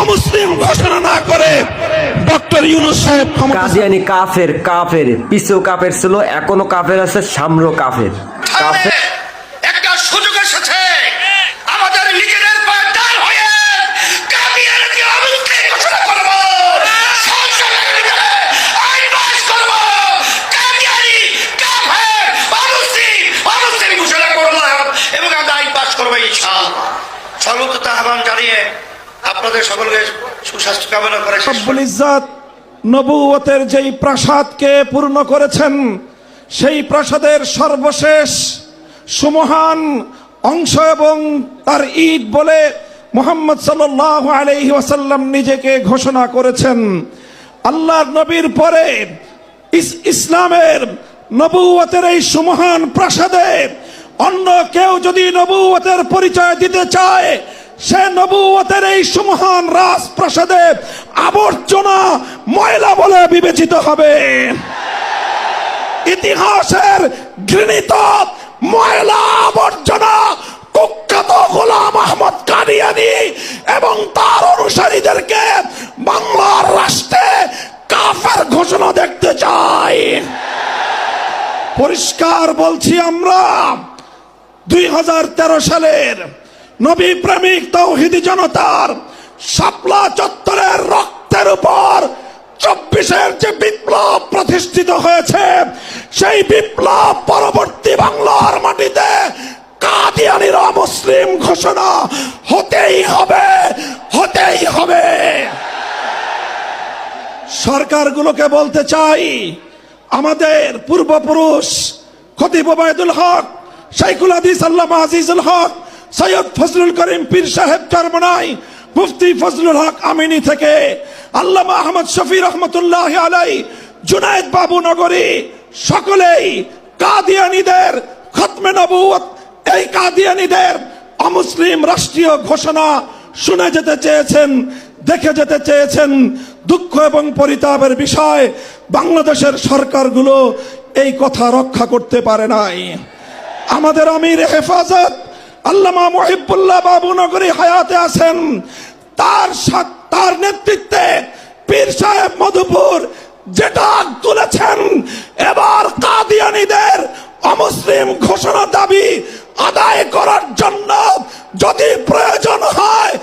অমুসলিম ঘোষণা না করে ডক্টর ইউনূস সাহেব কাদিয়ানি কাফের, কাফের পিছু কাফের ছিল, এখনো কাফের আছে, সামনেও কাফের। কাফের একটা সুযোগ এসেছে আমাদের নিজেদের পায়ে দাঁড় হয়ে কাদিয়ানি অমুসলিম ঘোষণা করব, সংসদের ভিতরে আইন পাস করব, কাদিয়ানি কাফের অমুসলিম ঘোষণা করব এবং আমরা আইন পাস করবো ইনশাআল্লাহ। সর্বপ্রথম আহ্বান জানিয়ে আপনাদের সকলকে সুস্বাস্থ্য কামনা করে রব্বুল ইজ্জত নবুয়তের যেই প্রাসাদকে পূর্ণ করেছেন, সেই প্রাসাদের সর্বশেষ সুমহান অংশ এবং তার ঈদ বলে মুহাম্মদ সাল্লাল্লাহু আলাইহি ওয়াসাল্লাম নিজেকে ঘোষণা করেছেন। আল্লাহর নবীর পরে ইসলামের নবুয়তের এই সুমহান প্রাসাদে অন্য কেউ যদি নবুয়তের পরিচয় দিতে চায়, সে নবুয়তের এই সুমহান রাজপ্রাসাদে আবর্জনা, ময়লা বলে বিবেচিত হবে। ইতিহাসের ঘৃণিত ময়লা আবর্জনা কুখ্যাত গোলাম আহমদ কাদিয়ানী এবং তার অনুসারীদেরকে বাংলার রাষ্ট্রে কাফের ঘোষণা দেখতে চাই। পরিষ্কার বলছি, আমরা 2013 সালের নবী প্রেমিক তাওহীদি জনতার শাপলা চত্বরের রক্তের উপর 24-এর যে বিপ্লব প্রতিষ্ঠিত হয়েছে, সেই বিপ্লব পরবর্তী বাংলার মাটিতে কাদিয়ানির অমুসলিম ঘোষণা হতেই হবে, হতেই হবে। সরকারগুলোকে বলতে চাই, আমাদের পূর্বপুরুষ খতিব ওবায়দুল হক, শাইখুল হাদিস আল্লামা আজিজুল হক, সৈয়দ ফজলুল করিম পীর সাহেব চরমনাই, মুফতি ফজলুল হক আমিনী থেকে আল্লামা আহমদ শফি রহমতুল্লাহ আলাই, জুনায়েদ বাবু নগরী, সকলেই কাদিয়ানীদের খতমে নবুয়ত, এই কাদিয়ানীদের অমুসলিম রাষ্ট্রীয় ঘোষণা শুনে যেতে চেয়েছেন, দেখে যেতে চেয়েছেন। দুঃখ এবং পরিতাপের বিষয়, বাংলাদেশের সরকারগুলো এই কথা রক্ষা করতে পারে নাই। আমাদের আমির হেফাজত আল্লামা মুহিবুল্লাহ বাবু নগরী হায়াতে আছেন, তার নেতৃত্বে পীর সাহেব মধুপুর যেটা তুলেছেন, এবার কাদিয়ানীদের অমুসলিম ঘোষণা দাবি আদায় করার জন্য যদি প্রয়োজন হয়